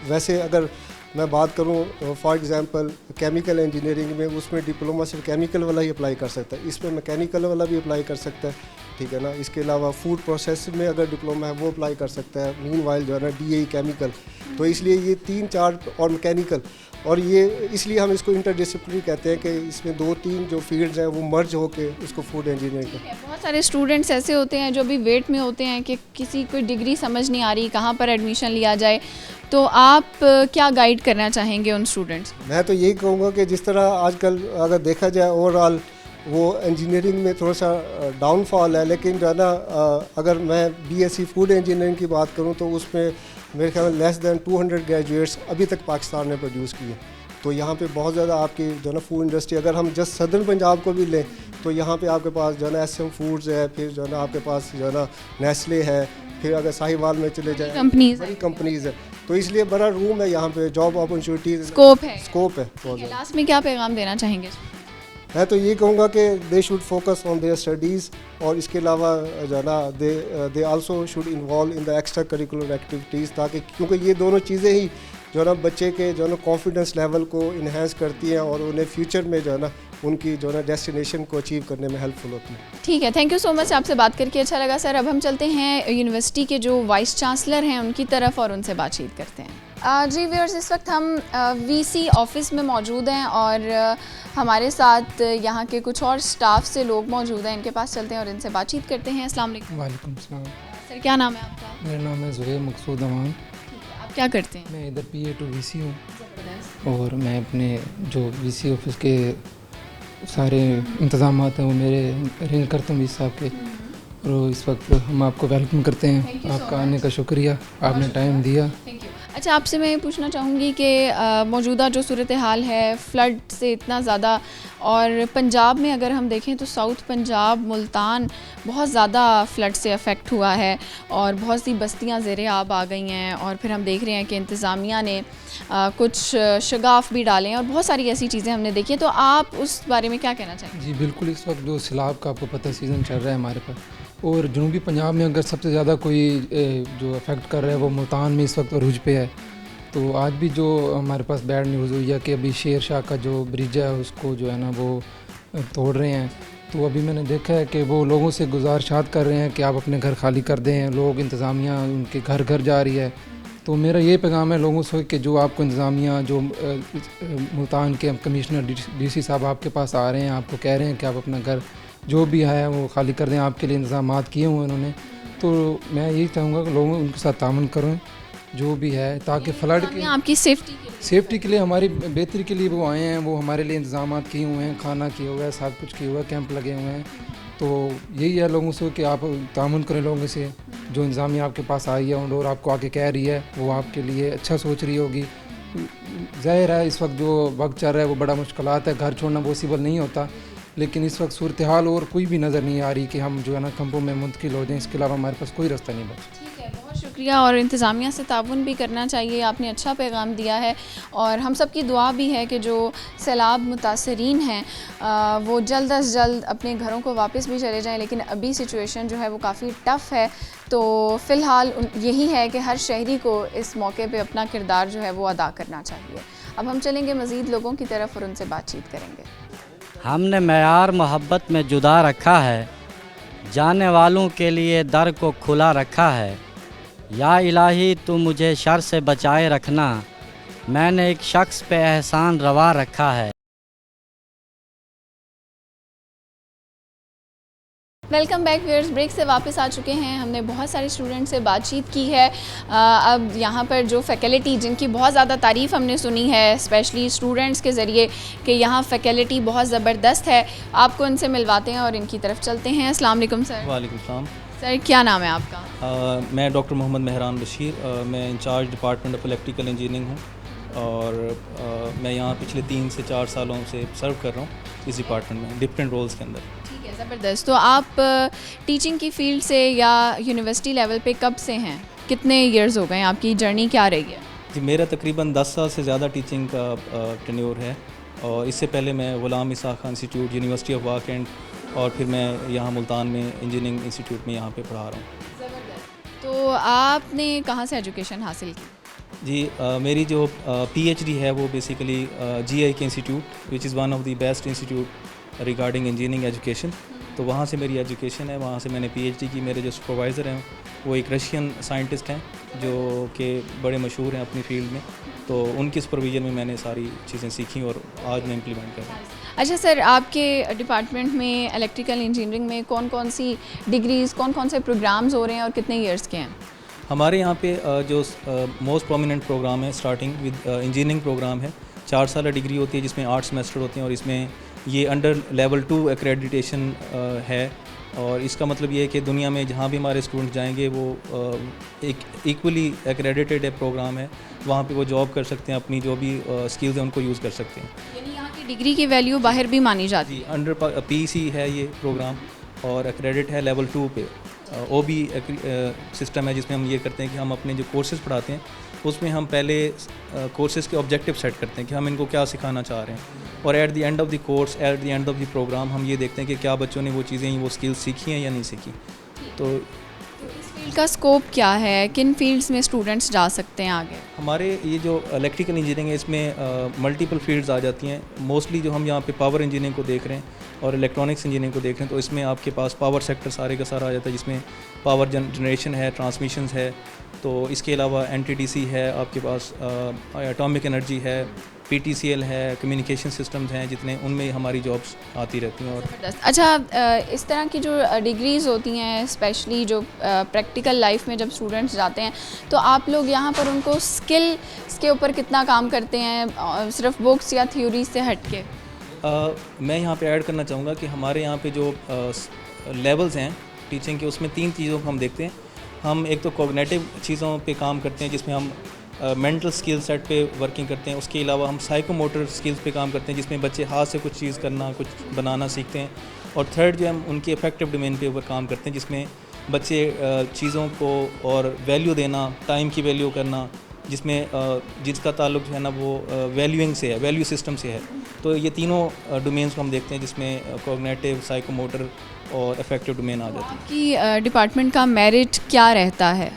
वैसे अगर मैं बात करूं फॉर एग्जांपल केमिकल इंजीनियरिंग में उसमें डिप्लोमा सिर्फ केमिकल वाला ही अप्लाई कर सकता है, इसमें मैकेनिकल वाला भी अप्लाई कर सकता है, ठीक है ना। इसके अलावा फूड प्रोसेस में अगर डिप्लोमा है वो अप्लाई कर सकता है, मीनवाइल जो है ना DAE केमिकल। तो इसलिए ये 3-4 और मैकेनिकल, और ये इसलिए हम इसको इंटरडिसिप्लिनरी कहते हैं कि इसमें 2-3 जो फील्ड्स हैं वो मर्ज होके उसको फूड इंजीनियरिंग का। बहुत सारे स्टूडेंट्स ऐसे होते हैं जो भी वेट में होते हैं कि किसी कोई डिग्री समझ नहीं आ रही कहाँ पर एडमिशन लिया जाए, तो आप क्या गाइड करना चाहेंगे उन स्टूडेंट्स? मैं तो यही कहूँगा कि जिस तरह आजकल अगर देखा जाए ओवरऑल वो इंजीनियरिंग में थोड़ा सा डाउनफॉल है, लेकिन जो है ना अगर मैं BSc फूड इंजीनियरिंग की बात करूँ तो उसमें मेरे ख्याल में लेस दैन 200 ग्रेजुएट्स अभी तक पाकिस्तान ने प्रोड्यूस किए। तो यहाँ पे बहुत ज़्यादा आपकी जो है ना फूड इंडस्ट्री, अगर हम जस्ट सदर्न पंजाब को भी लें तो यहाँ पे आपके पास जो है ना SM फूड्स है, फिर जो है ना आपके पास जो है ना नेस्ले है, फिर अगर साहिवाल में चले जाए बड़ी कंपनीज़ है। तो इसलिए बड़ा रूम है यहाँ पे, जॉब अपॉर्चुनिटीज़ स्कोप है बहुत ज़्यादा। लास्ट में क्या पैगाम देना चाहेंगे? मैं तो ये कहूँगा कि they should focus on their studies और इसके अलावा जो है ना they also should involve in the extra curricular activities, ताकि क्योंकि ये दोनों चीज़ें ही जो है ना बच्चे के जो है ना कॉन्फिडेंस लेवल को इन्हेंस करती हैं और उन्हें फ्यूचर में जो है ना उनकी जो है ना डेस्टिनेशन को अचीव करने में हेल्पफुल होती है। ठीक है, थैंक यू सो मच, आपसे बात करके अच्छा लगा सर। अब हम चलते हैं यूनिवर्सिटी के जो वाइस चांसलर हैं उनकी तरफ और उनसे बातचीत करते हैं। जी व्यूअर्स, इस वक्त हम VC ऑफिस में मौजूद हैं और हमारे साथ यहाँ के कुछ और स्टाफ से लोग मौजूद हैं, इनके पास चलते हैं और इनसे बातचीत करते हैं। अस्सलाम वालेकुम। वालेकुम सलाम। सर क्या नाम है आपका? मेरा नाम है ज़ुहैर मकसूद अमान। आप क्या करते हैं? मैं इधर PA to VC हूँ और मैं अपने जो VC ऑफिस के सारे इंतज़ाम हैं वो मेरे अरेंज करता हूँ VC साहब के, और इस वक्त हम आपको वेलकम करते हैं। आपका आने का शुक्रिया, आपने टाइम दिया। Thank you. अच्छा, आपसे मैं ये पूछना चाहूँगी कि मौजूदा जो सूरत हाल है फ्लड से इतना ज़्यादा, और पंजाब में अगर हम देखें तो साउथ पंजाब मुल्तान बहुत ज़्यादा फ्लड से अफेक्ट हुआ है और बहुत सी बस्तियां ज़ेरे आब आ गई हैं, और फिर हम देख रहे हैं कि इंतज़ामिया ने कुछ शगाफ भी डाले हैं और बहुत सारी ऐसी चीज़ें हमने देखी हैं, तो आप उस बारे में क्या कहना चाहेंगे? जी बिल्कुल, इस वक्त जो सैलाब का आपको पता सीज़न चल रहा है हमारे पास, और जनूबी पंजाब में अगर सबसे ज़्यादा कोई जो अफेक्ट कर रहा है वो मुल्तान में इस वक्त अरूज पे है। तो आज भी जो हमारे पास बैड न्यूज़ हुई है कि अभी शेर शाह का जो ब्रिज है उसको जो है ना वो तोड़ रहे हैं। तो अभी मैंने देखा है कि वो लोगों से गुजारिशात कर रहे हैं कि आप अपने घर खाली कर दें, लोग इंतज़ामिया उनके घर घर जा रही है। तो मेरा ये पैगाम है लोगों से कि जो आपको इंतज़ामिया जो मुल्तान के कमिश्नर डीसी साहब आपके पास आ रहे हैं, आपको कह रहे हैं कि आप अपना घर जो भी है वो खाली कर दें, आपके लिए इंतज़ाम किए हुए उन्होंने। तो मैं यही चाहूँगा कि लोग उनके साथ तामन करें जो भी है, ताकि फ्लड की आपकी सेफ्टी के लिए हमारी बेहतरी के लिए वो आए हैं, वो हमारे लिए इंतज़ाम किए हुए हैं, खाना किए हुआ है, सब कुछ किए हुआ है, कैंप लगे हुए हैं। तो यही है लोगों से कि आप तामुन करें लोगों से, जो इंतज़ामिया आपके पास आई है और आपको आके कह रही है वो आपके लिए अच्छा सोच रही होगी। ज़ाहिर है इस वक्त जो वक्त चल रहा है वो बड़ा मुश्किलात है, घर छोड़ना पॉसिबल नहीं होता, लेकिन इस वक्त सूरत हाल और कोई भी नज़र नहीं आ रही कि हम जो है ना कैंपों में मुंतकिल हो जाएँ। इसके अलावा हमारे पास कोई रास्ता नहीं बचा। बहुत शुक्रिया, और इंतज़ामिया से ताउन भी करना चाहिए। आपने अच्छा पैगाम दिया है और हम सब की दुआ भी है कि जो सैलाब मुतासरीन हैं वो जल्द अज जल्द अपने घरों को वापस भी चले जाएं। लेकिन अभी सिचुएशन जो है वो काफ़ी टफ़ है। तो फ़िलहाल यही है कि हर शहरी को इस मौके पे अपना किरदार जो है वो अदा करना चाहिए। अब हम चलेंगे मज़ीद लोगों की तरफ और उनसे बातचीत करेंगे। हमने मयार मोहब्बत में जुदा रखा है, जाने वालों के लिए दर को खुला रखा है। या इलाही तू मुझे शर से बचाए रखना, मैंने एक शख्स पे एहसान रवा रखा है। वेलकम बैक व्यूअर्स, ब्रेक से वापस आ चुके हैं। हमने बहुत सारे स्टूडेंट से बातचीत की है। अब यहाँ पर जो फैकल्टी जिनकी बहुत ज़्यादा तारीफ़ हमने सुनी है स्पेशली स्टूडेंट्स के ज़रिए कि यहाँ फैकल्टी बहुत ज़बरदस्त है, आपको उनसे मिलवाते हैं और इनकी तरफ चलते हैं। अस्सलाम वालेकुम सर। वालेकुम सलाम सर, क्या नाम है आपका? मैं डॉक्टर मोहम्मद मेहरान बशीर, मैं incharge department of electrical engineering हूँ और मैं यहाँ पिछले 3 से 4 सालों से सर्व कर रहा हूँ इस डिपार्टमेंट में डिफरेंट रोल्स के अंदर। ठीक है, ज़बरदस्त। तो आप टीचिंग की फील्ड से या यूनिवर्सिटी लेवल पे कब से हैं, कितने ईयर्स हो गए, आपकी जर्नी क्या रही है? जी, मेरा तकरीबन 10 साल से ज़्यादा टीचिंग का टेन्योर है और इससे पहले मैं ग़ुलाम Ishaq Khan institute, university of वाकैंड और फिर मैं यहाँ मुल्तान में इंजीनियरिंग इंस्टीट्यूट में यहाँ पे पढ़ा रहा हूँ। तो आपने कहाँ से एजुकेशन हासिल की? जी, मेरी जो पीएचडी है वो बेसिकली जीआई के institute which is one of the best institute regarding engineering education, तो वहाँ से मेरी एजुकेशन है, वहाँ से मैंने पीएचडी की। मेरे जो सुपरवाइज़र हैं वो एक रशियन साइंटिस्ट हैं जो कि बड़े मशहूर हैं अपनी फील्ड में, तो उनकी सुपरविजन में मैंने सारी चीज़ें सीखी और आज मैं इम्प्लीमेंट कर रहा हूँ। अच्छा सर, आपके डिपार्टमेंट में इलेक्ट्रिकल इंजीनियरिंग में कौन कौन सी डिग्रीज़, कौन कौन से प्रोग्राम्स हो रहे हैं और कितने ईयर्स के हैं? हमारे यहाँ पे जो मोस्ट प्रोमिनेंट प्रोग्राम है स्टार्टिंग विद इंजीनियरिंग प्रोग्राम है, 4 साल डिग्री होती है जिसमें 8 सेमेस्टर होते हैं और इसमें ये अंडर लेवल 2 एक्रेडिटेशन है और इसका मतलब ये है कि दुनिया में जहाँ भी हमारे स्टूडेंट जाएंगे वो एक इक्वली एक्रेडिटेड प्रोग्राम है, वहाँ पे वो जॉब कर सकते हैं, अपनी जो भी स्किल्स हैं उनको यूज़ कर सकते हैं। यानी यहाँ की डिग्री की वैल्यू बाहर भी मानी जाती है? अंडर पीसी है ये प्रोग्राम और एक्रेडिट है लेवल 2 पे। ओबी सिस्टम है जिसमें हम ये करते हैं कि हम अपने जो कोर्सेज़ पढ़ाते हैं उसमें हम पहले कोर्सेज़ के ऑब्जेक्टिव सेट करते हैं कि हम इनको क्या सिखाना चाह रहे हैं और at the end of the course, at the end of the programme हम ये देखते हैं कि क्या बच्चों ने वो चीज़ें, वो स्किल्स सीखी हैं या नहीं सीखी। तो इस फील्ड का स्कोप क्या है, किन फील्ड्स में स्टूडेंट्स जा सकते हैं आगे? हमारे ये जो इलेक्ट्रिकल इंजीनियरिंग है इसमें मल्टीपल फील्ड्स आ जाती हैं। मोस्टली जो हम यहाँ पे पावर इंजीनियरिंग को देख रहे हैं और इलेक्ट्रॉनिक्स इंजीनियरिंग को देख रहे हैं, तो इसमें आपके पास पावर सेक्टर सारे का सारा आ जाता है जिसमें पावर जनरेशन है, ट्रांसमिशंस है, तो इसके अलावा एनटीडीसी है, आपके पास एटॉमिक एनर्जी है, पीटीसीएल है, कम्युनिकेशन सिस्टम्स हैं जितने, उनमें हमारी जॉब्स आती रहती हैं। और अच्छा, इस तरह की जो डिग्रीज़ होती हैं स्पेशली जो प्रैक्टिकल लाइफ में जब स्टूडेंट्स जाते हैं तो आप लोग यहाँ पर उनको स्किल्स के ऊपर कितना काम करते हैं, सिर्फ बुक्स या थ्योरी से हट के? मैं यहाँ पे ऐड करना चाहूँगा कि हमारे यहाँ पे जो लेवल्स हैं टीचिंग के उसमें 3 चीज़ों को हम देखते हैं। हम एक तो कॉग्निटिव चीज़ों पे काम करते हैं जिसमें हम मेंटल स्किल सेट पे वर्किंग करते हैं, उसके अलावा हम साइकोमोटर स्किल्स पे काम करते हैं जिसमें बच्चे हाथ से कुछ चीज़ करना, कुछ बनाना सीखते हैं, और थर्ड जो हम उनके इफेक्टिव डोमेन पे ऊपर काम करते हैं जिसमें बच्चे चीज़ों को और वैल्यू देना, टाइम की वैल्यू करना, जिसमें जिसका ताल्लुक जो है ना वो वैल्यूइंग से है, वैल्यू सिस्टम से है। तो ये तीनों डोमेन्स को हम देखते हैं जिसमें कॉग्निटिव, साइकोमोटर और इफेक्टिव डोमेन आ जाती है। कि डिपार्टमेंट का मेरिट क्या रहता है?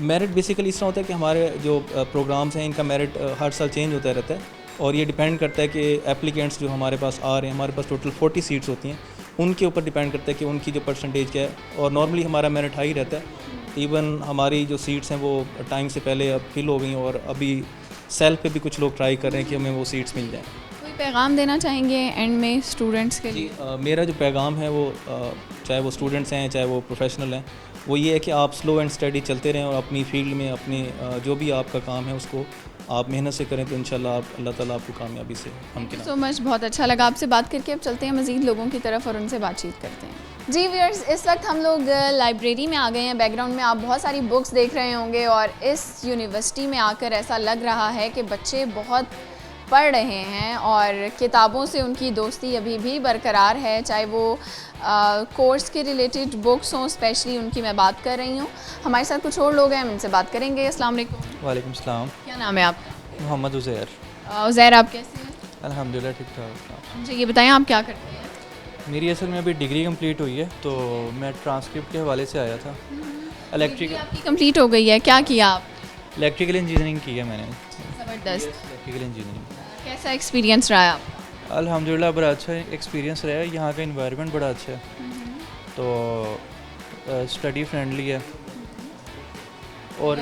मेरिट बेसिकली इस तरह होता है कि हमारे जो प्रोग्राम्स हैं इनका मेरिट हर साल चेंज होता रहता है और ये डिपेंड करता है कि एप्लीकेंट्स जो हमारे पास आ रहे हैं, हमारे पास टोटल 40 सीट्स होती हैं, उनके ऊपर डिपेंड करता है कि उनकी जो परसेंटेज क्या है। और नॉर्मली हमारा मेरिट हाई रहता है। इवन हमारी जो सीट्स हैं वो टाइम से पहले अब फिल हो गई और अभी सेल्फ पे भी कुछ लोग ट्राई कर रहे हैं कि हमें वो सीट्स मिल जाएँ। कोई पैगाम देना चाहेंगे एंड में स्टूडेंट्स के लिए? मेरा जो पैगाम है वो चाहे वो स्टूडेंट्स हैं चाहे वो प्रोफेशनल हैं, वो ये है कि आप स्लो एंड स्टडी चलते रहें और अपनी फील्ड में अपनी जो भी आपका काम है उसको आप मेहनत से करें तो इंशाल्लाह अल्लाह ताला आपको कामयाबी से हमकिन। सो मच, बहुत अच्छा लगा आपसे बात करके। अब चलते हैं मज़ीद लोगों की तरफ और उनसे बातचीत करते हैं। जी व्यूअर्स, इस वक्त हम लोग लाइब्रेरी में आ गए हैं। बैकग्राउंड में आप बहुत सारी बुक्स देख रहे होंगे और इस यूनिवर्सिटी में आकर ऐसा लग रहा है कि बच्चे बहुत पढ़ रहे हैं और किताबों से उनकी दोस्ती अभी भी बरकरार है, चाहे वो कोर्स के रिलेटेड बुक्स हों, स्पेशली उनकी मैं बात कर रही हूँ। हमारे साथ कुछ और लोग हैं, हम इनसे बात करेंगे। अस्सलाम वालेकुम। वालेकुम सलाम। क्या नाम है आपका? मोहम्मद उज़ैर। उज़ैर, आप कैसे हैं? अल्हम्दुलिल्लाह ठीक ठाक। मुझे ये बताएं आप क्या करते हैं? मेरी असल में अभी डिग्री कंप्लीट हुई है तो मैं ट्रांसक्रिप्ट के हवाले से आया था। इलेक्ट्रिकल आपकी कंप्लीट हो गई है, क्या किया आप? इलेक्ट्रिकल इंजीनियरिंग की है मैंने। ज़बरदस्त। Electrical engineering. कैसा एक्सपीरियंस रहा है आप? अल्हम्दुलिल्लाह बड़ा अच्छा एक्सपीरियंस रहा है। यहाँ का इन्वायरमेंट बड़ा अच्छा है, तो स्टडी फ्रेंडली है और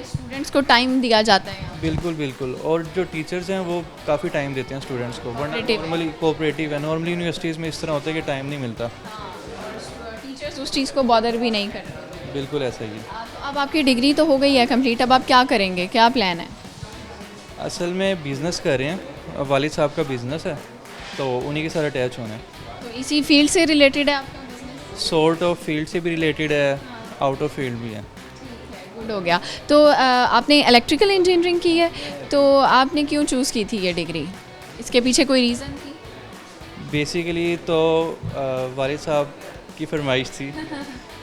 स्टूडेंट्स को टाइम दिया जाता है। बिल्कुल बिल्कुल। और जो टीचर्स हैं वो काफ़ी टाइम देते हैं स्टूडेंट्स को, वरना नॉर्मली कोऑपरेटिव है। नॉर्मली यूनिवर्सिटीज़ में इस तरह होता है कि टाइम नहीं मिलता। टीचर्स उस चीज़ को बॉदर भी नहीं करते। बिल्कुल ऐसा ही है। तो अब आपकी डिग्री तो हो गई है कंप्लीट, अब आप क्या करेंगे, क्या प्लान है? असल में बिज़नेस कर रहे हैं, वालिद साहब का बिज़नेस है तो उन्हीं के साथ अटैच होना है। तो इसी फील्ड से रिलेटेड है आपका बिजनेस? सॉर्ट ऑफ फील्ड से भी रिलेटेड है, आउट ऑफ फील्ड भी है। गुड हो गया। तो आपने इलेक्ट्रिकल इंजीनियरिंग की है, तो आपने क्यों चूज़ की थी ये डिग्री? इसके पीछे कोई रीज़न थी? बेसिकली तो वालिद साहब की फरमाइश थी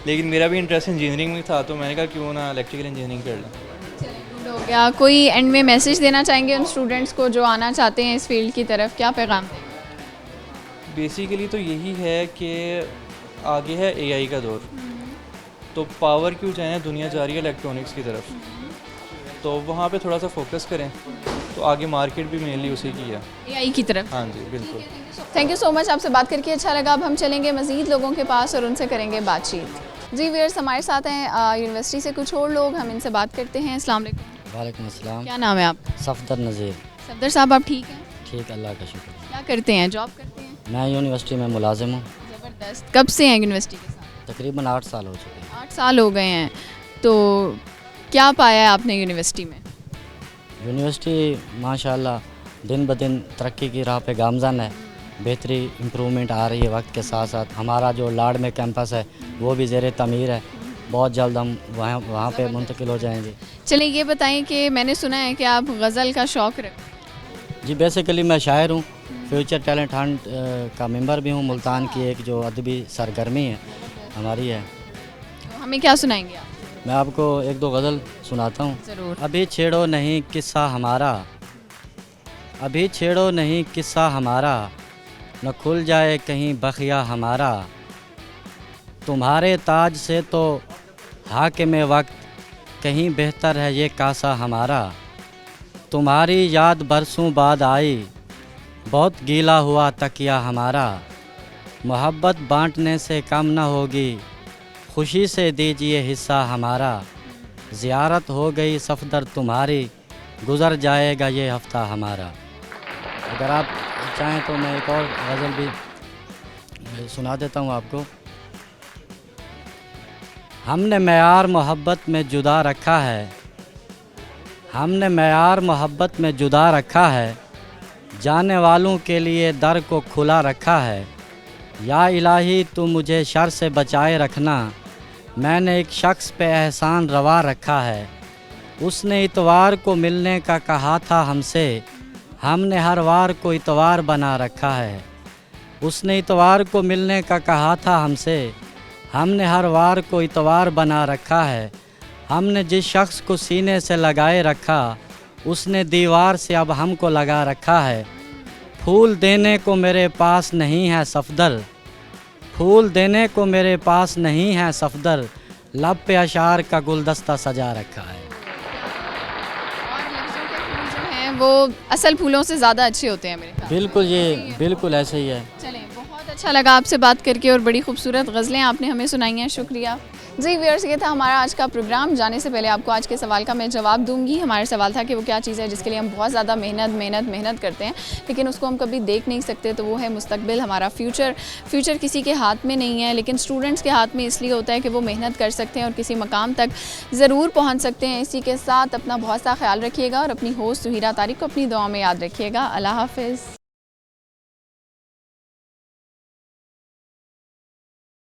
लेकिन मेरा भी इंटरेस्ट इंजीनियरिंग में था तो मैंने कहा क्यों ना इलेक्ट्रिकल इंजीनियरिंग कर लें। गुड हो गया। कोई एंड में मैसेज देना चाहेंगे उन स्टूडेंट्स को जो आना चाहते हैं इस फील्ड की तरफ, क्या पैगाम देंगे? बेसिकली तो यही है कि आगे है एआई का दौर, तो पावर क्यों चाहें, दुनिया जा रही है इलेक्ट्रॉनिक्स की तरफ, तो वहाँ पे थोड़ा सा फोकस करें तो आगे मार्केट भी मेनली उसी की है, एआई की तरफ। हाँ जी बिल्कुल। थैंक यू सो मच, आपसे बात करके अच्छा लगा। अब हम चलेंगे मज़ीद लोगों के पास और उनसे करेंगे बातचीत। जी व्यूअर्स, हमारे साथ हैं यूनिवर्सिटी से कुछ और लोग, हम इनसे बात करते हैं। अस्सलाम वालेकुम। वालेकुम अस्सलाम। क्या नाम है आपका? सफदर नज़ीर। सफदर साहब, आप ठीक हैं? ठीक, अल्लाह का शुक्र। क्या करते हैं, जॉब करते हैं? मैं यूनिवर्सिटी में मुलाजिम हूँ। ज़बरदस्त। कब से हैं यूनिवर्सिटी के साथ? तकरीबन 8 साल हो चुके हैं। 8 साल हो गए हैं। तो क्या पाया है आपने यूनिवर्सिटी में? यूनिवर्सिटी माशाल्लाह दिन ब दिन तरक्की की राह पे गामज़न है, बेहतरी इम्प्रूवमेंट आ रही है वक्त के साथ साथ। हमारा जो लाड़ में कैंपस है वो भी ज़ेर तमीर है, बहुत जल्द हम वहाँ पे मुंतकिल हो जाएंगे। चलिए ये बताएं कि मैंने सुना है कि आप गज़ल का शौक़ रखते? जी बेसिकली मैं शायर हूँ, फ्यूचर टैलेंट हंट का मेंबर भी हूँ। मुल्तान की एक जो अदबी सरगर्मी है हमारी है। तो हमें क्या सुनाएंगे आप? मैं आपको एक दो गज़ल सुनाता हूँ। ज़रूर। अभी छेड़ो नहीं किस्सा हमारा, अभी छेड़ो नहीं किस्सा हमारा, न खुल जाए कहीं बखिया हमारा। तुम्हारे ताज से तो हाकिम वक्त, कहीं बेहतर है ये कासा हमारा। तुम्हारी याद बरसों बाद आई, बहुत गीला हुआ तकिया हमारा। मोहब्बत बांटने से कम न होगी, खुशी से दीजिए हिस्सा हमारा। ज़ियारत हो गई सफदर तुम्हारी, गुज़र जाएगा ये हफ़्ता हमारा। अगर आप चाहें तो मैं एक और गज़ल भी सुना देता हूँ आपको। हमने मेयार मोहब्बत में जुदा रखा है, हमने मेयार मोहब्बत में जुदा रखा है, जाने वालों के लिए दर को खुला रखा है। या इलाही तू मुझे शर से बचाए रखना, मैंने एक शख्स पे एहसान रवा रखा है। उसने इतवार को मिलने का कहा था हमसे, हमने हर वार को इतवार बना रखा है। उसने इतवार को मिलने का कहा था हमसे, हमने हर वार को इतवार बना रखा है। हमने जिस शख्स को सीने से लगाए रखा, उसने दीवार से अब हमको लगा रखा है। फूल देने को मेरे पास नहीं है सफदर, फूल देने को मेरे पास नहीं है सफदर, लब पे अशार का गुलदस्ता सजा रखा है। और लफ्ज़ों के फूल जो हैं वो असल फूलों से ज़्यादा अच्छे होते हैं मेरे ख्याल से। बिल्कुल, ये बिल्कुल ऐसे ही है। चलें, बहुत अच्छा लगा आपसे बात करके और बड़ी खूबसूरत गज़लें आपने हमें सुनाई हैं, शुक्रिया। जी व्यूअर्स, ये था हमारा आज का प्रोग्राम। जाने से पहले आपको आज के सवाल का मैं जवाब दूंगी। हमारा सवाल था कि वो क्या चीज़ है जिसके लिए हम बहुत ज़्यादा मेहनत करते हैं लेकिन उसको हम कभी देख नहीं सकते, तो वो है मुस्तकबिल, हमारा फ्यूचर किसी के हाथ में नहीं है लेकिन स्टूडेंट्स के हाथ में इसलिए होता है कि वो मेहनत कर सकते हैं और किसी मकाम तक ज़रूर पहुँच सकते हैं। इसी के साथ अपना बहुत सा ख्याल रखिएगा और अपनी होस्ट सुहीरा तारिक को अपनी दुआ में याद रखिएगा। अल्लाह हाफ़िज़।